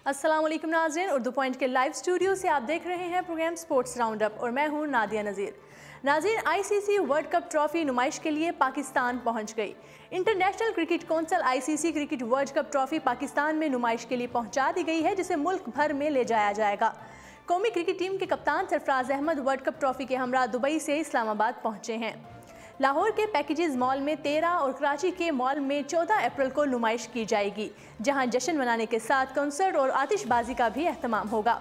अस्सलाम वालेकुम नाज़रीन, उर्दू पॉइंट के लाइव स्टूडियो से आप देख रहे हैं प्रोग्राम स्पोर्ट्स राउंड अप और मैं हूं नादिया नज़ीर। नाज़रीन, आईसीसी वर्ल्ड कप ट्रॉफी नुमाइश के लिए पाकिस्तान पहुंच गई। International cricket council ICC cricket world cup trophy Pakistan में नुमाइश के लिए पहुंचा दी गई है, जिसे मुल्क भर में ले जाया जाएगा। कौमी क्रिकेट टीम के कप्तान Sarfaraz Ahmed world cup trophy के हमरा दुबई से इस्लामाबाद पहुंचे हैं। लाहौर के पैकेजेस मॉल में 13 और कराची के मॉल में 14 अप्रैल को नुमाइश की जाएगी, जहां जश्न मनाने के साथ कंसर्ट और आतिशबाजी का भी एहतमाम होगा।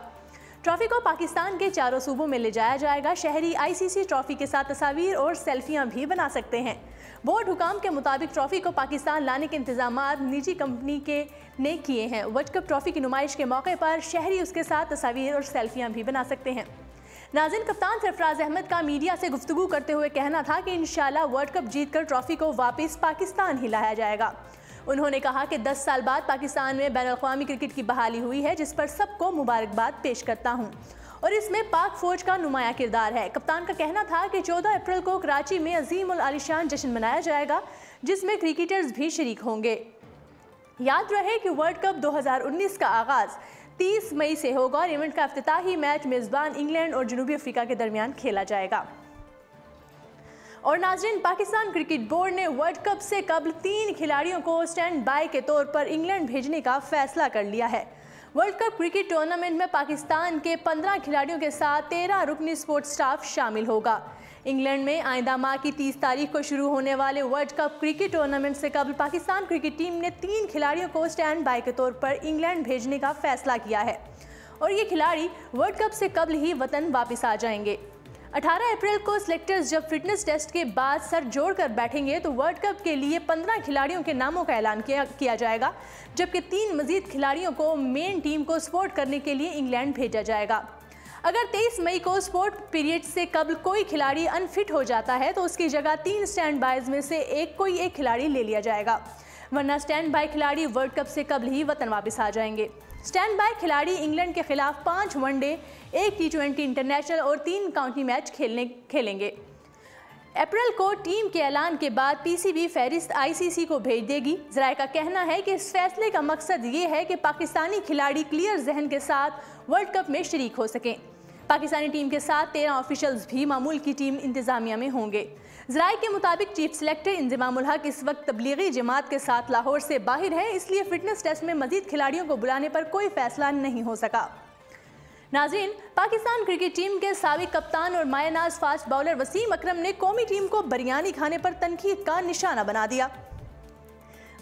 ट्रॉफी को पाकिस्तान के चारों सूबों में ले जाया जाएगा। शहरी आईसीसी ट्रॉफी के साथ तस्वीर और सेल्फियां भी बना सकते हैं। बोर्ड हुकाम के मुताबिक ट्रॉफी को पाकिस्तान लाने के इंतजाम निजी कंपनी ने किए हैं। वर्ल्ड कप ट्रॉफी की नुमाइश के मौके पर शहरी उसके साथ तस्वीर और सेल्फियां भी बना सकते हैं। नाज़रीन, कप्तान सरफराज अहमद का मीडिया से गुफ्तगू करते हुए कहना था कि इंशाल्लाह वर्ल्ड कप जीतकर ट्रॉफी को वापस पाकिस्तान ही लाया जाएगा। उन्होंने कहा कि 10 साल बाद पाकिस्तान में बैनुल-अक़वामी क्रिकेट की बहाली हुई है, जिस पर सबको मुबारकबाद पेश करता हूँ और इसमें पाक फौज का नुमाया किरदार है। कप्तान का कहना था कि 14 अप्रैल को कराची में अजीम उल आलिशान जश्न मनाया जाएगा, जिसमें क्रिकेटर्स भी शरीक होंगे। याद रहे कि वर्ल्ड कप 2019 का आगाज़ 30 मई से होगा और इवेंट का इफ्तिताही मैच मेज़बान इंग्लैंड और जनूबी अफ्रीका के दरमियान खेला जाएगा। और नाज़रीन, पाकिस्तान क्रिकेट बोर्ड ने वर्ल्ड कप से कबल 3 खिलाड़ियों को स्टैंड बाय के तौर पर इंग्लैंड भेजने का फैसला कर लिया है। वर्ल्ड कप क्रिकेट टूर्नामेंट में पाकिस्तान के 15 खिलाड़ियों के साथ 13 रुकनी स्पोर्ट स्टाफ शामिल होगा। इंग्लैंड में आइंदा माह की 30 तारीख को शुरू होने वाले वर्ल्ड कप क्रिकेट टूर्नामेंट से कबल पाकिस्तान क्रिकेट टीम ने 3 खिलाड़ियों को स्टैंड बाय के तौर पर इंग्लैंड भेजने का फैसला किया है और ये खिलाड़ी वर्ल्ड कप से कबल ही वतन वापस आ जाएंगे। 18 अप्रैल को सिलेक्टर्स जब फिटनेस टेस्ट के बाद सर जोड़कर बैठेंगे तो वर्ल्ड कप के लिए 15 खिलाड़ियों के नामों का ऐलान किया जाएगा, जबकि 3 मजीद खिलाड़ियों को मेन टीम को सपोर्ट करने के लिए इंग्लैंड भेजा जाएगा। अगर 23 मई को स्पोर्ट पीरियड से कबल कोई खिलाड़ी अनफिट हो जाता है तो उसकी जगह 3 स्टैंड बायज में से कोई एक खिलाड़ी ले लिया जाएगा, वरना स्टैंड बाय खिलाड़ी वर्ल्ड कप से कबल ही वतन वापस आ जाएंगे। स्टैंड बाय खिलाड़ी इंग्लैंड के खिलाफ 5 वनडे, 1 T20 इंटरनेशनल और 3 काउंटी मैच खेलेंगे। अप्रैल को टीम के ऐलान के बाद पीसीबी फहरिस्त आईसीसी को भेज देगी। ज़राए का कहना है कि इस फैसले का मकसद ये है कि पाकिस्तानी खिलाड़ी क्लियर जहन के साथ वर्ल्ड कप में शरीक हो सकें। पाकिस्तानी टीम के साथ 13 ऑफिशियल्स भी मामूल की टीम इंतजामिया में होंगे। ज़राए के मुताबिक चीफ सेलेक्टर इंज़मामुल हक इस वक्त तबलीगी जमात के साथ लाहौर से बाहर है, इसलिए फिटनेस टेस्ट में मजीद खिलाड़ियों को बुलाने पर कोई फैसला नहीं हो सका। नाज़रीन, पाकिस्तान क्रिकेट टीम के साबिक कप्तान और मायनाज फास्ट बॉलर वसीम अकरम ने कौमी टीम को बिरयानी खाने पर तनकीद का निशाना बना दिया।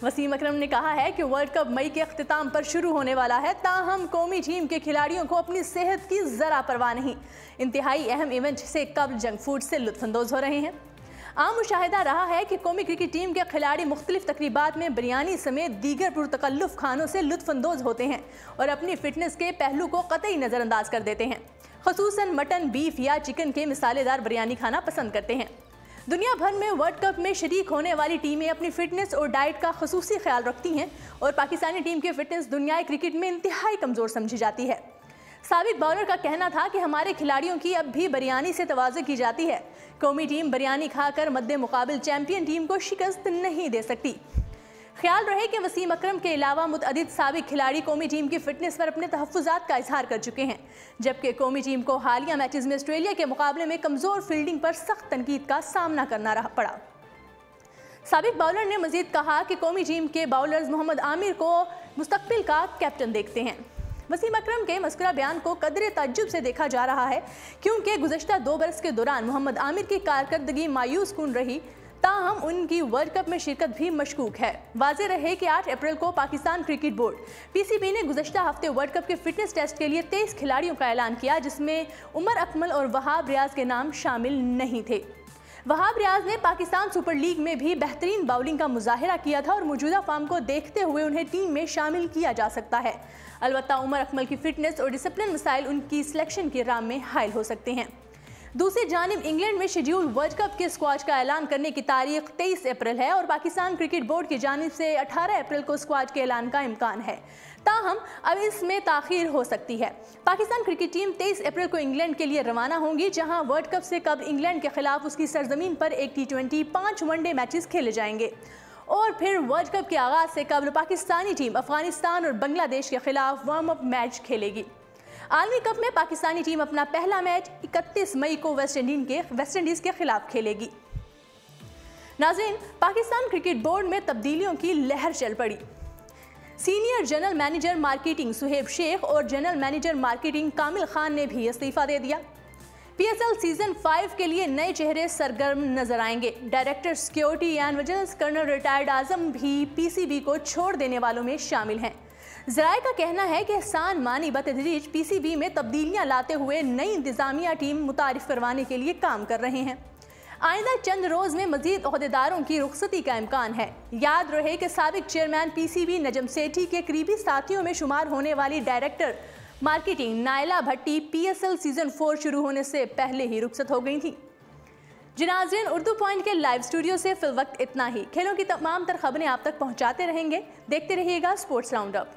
वसीम अकरम ने कहा है कि वर्ल्ड कप मई के अख्तिताम पर शुरू होने वाला है, ताहम कौमी टीम के खिलाड़ियों को अपनी सेहत की ज़रा परवाह नहीं। इंतहाई अहम इवेंट से कबल जंक फूड से लुत्फानंदोज़ हो रहे हैं। आम मुशाहिदा रहा है कि कौमी क्रिकेट टीम के खिलाड़ी मुख्तलिफ तकरीबात में बिरयानी समेत दीगर पुरतकल्लुफ़ खानों से लुत्फानंदोज़ होते हैं और अपनी फिटनेस के पहलू को कतई नज़रअंदाज कर देते हैं। ख़ुसूसन मटन, बीफ या चिकन के मिसालेदार बिरयानी खाना पसंद करते हैं। दुनिया भर में वर्ल्ड कप में शरीक होने वाली टीमें अपनी फिटनेस और डाइट का ख़ुसूसी ख्याल रखती हैं और पाकिस्तानी टीम की फिटनेस दुनियाई क्रिकेट में इंतहाई कमज़ोर समझी जाती है। साबिक बॉलर का कहना था कि हमारे खिलाड़ियों की अब भी बिरयानी से तवाज़ु की जाती है। कौमी टीम बिरयानी खाकर मद्दे मुकाबिल चैंपियन टीम को शिकस्त नहीं दे सकती। ख्याल रहे कि वसीम अकरम के अलावा मुतअद्दिद साबिक खिलाड़ी कौमी टीम की फिटनेस पर अपने तहफ़्फ़ुज़ात का इजहार कर चुके हैं, जबकि कौमी टीम को हालिया मैचेस में ऑस्ट्रेलिया के मुकाबले में कमज़ोर फील्डिंग पर सख्त तनकीद का सामना करना पड़ा। साबिक बॉलर ने मजीद कहा कि कौमी टीम के बॉलर्स मोहम्मद आमिर को मुस्तकबिल का कैप्टन देखते हैं। वसीम अकरम के मस्कुरा बयान को कदरे ताज्जुब से देखा जा रहा है, क्योंकि गुज़श्ता 2 बरस के दौरान मोहम्मद आमिर की कारकर्दगी मायूस कुन रही, ताहम उनकी वर्ल्ड कप में शिरकत भी मशकूक है। वाज़ेह रहे कि 8 अप्रैल को पाकिस्तान क्रिकेट बोर्ड पीसीबी ने गुज़श्ता हफ्ते वर्ल्ड कप के फिटनेस टेस्ट के लिए 23 खिलाड़ियों का ऐलान किया, जिसमें उमर अकमल और वहाब रियाज के नाम शामिल नहीं थे। वहाब रियाज ने पाकिस्तान सुपर लीग में भी बेहतरीन बाउलिंग का मुजाहिरा किया था और मौजूदा फॉर्म को देखते हुए उन्हें टीम में शामिल किया जा सकता है। अलबत्ता उमर अकमल की फिटनेस और डिसिप्लिन मसाइल उनकी सिलेक्शन की राह में हायल हो सकते हैं। दूसरी जानिब इंग्लैंड में शेड्यूल वर्ल्ड कप के स्क्वाड का ऐलान करने की तारीख 23 अप्रैल है और पाकिस्तान क्रिकेट बोर्ड की जानिब से 18 अप्रैल को स्क्वाड के ऐलान का इम्कान है, ताहम अब इसमें ताख़ीर हो सकती है। पाकिस्तान क्रिकेट टीम 23 अप्रैल को इंग्लैंड के लिए रवाना होंगी, जहां वर्ल्ड कप से कब इंग्लैंड के खिलाफ उसकी सरजमीन पर 1 T20, 5 वनडे मैचेस खेले जाएंगे और फिर वर्ल्ड कप के आगाज से कबल पाकिस्तानी टीम अफगानिस्तान और बांग्लादेश के खिलाफ वार्म अप मैच खेलेगी। आलमी कप में पाकिस्तानी टीम अपना पहला मैच 31 मई को वेस्ट इंडीज के खिलाफ खेलेगी। नाज़रीन, पाकिस्तान क्रिकेट बोर्ड में तब्दीलियों की लहर चल पड़ी। Senior general manager marketing Suhaib Sheikh और general manager marketing Kamil Khan ने भी इस्तीफा दे दिया। PSL सीजन 5 के लिए नए चेहरे सरगर्म नजर आएंगे। Director security and vigilance colonel retired Azam भी PCB को छोड़ देने वालों में शामिल हैं। ज़राए का कहना है कि एहसान मानी बतदरीज PCB में तब्दीलियां लाते हुए नई इंतजामिया टीम मुतारिफ करवाने के लिए काम कर रहे हैं। आइंदा चंद रोज में मजीद ओहदेदारों की रुखसती का इम्कान है। याद रहे कि साबिक चेयरमैन PCB नजम सेठी के करीबी साथियों में शुमार होने वाली डायरेक्टर मार्केटिंग नायला भट्टी PSL सीजन 4 शुरू होने से पहले ही रुखसत हो गई थी। नाज़रीन, उर्दू पॉइंट के लाइव स्टूडियो से फिल वक्त इतना ही। खेलों की तमाम तर खबरें आप तक पहुंचाते रहेंगे। देखते रहिएगा स्पोर्ट्स राउंड अप।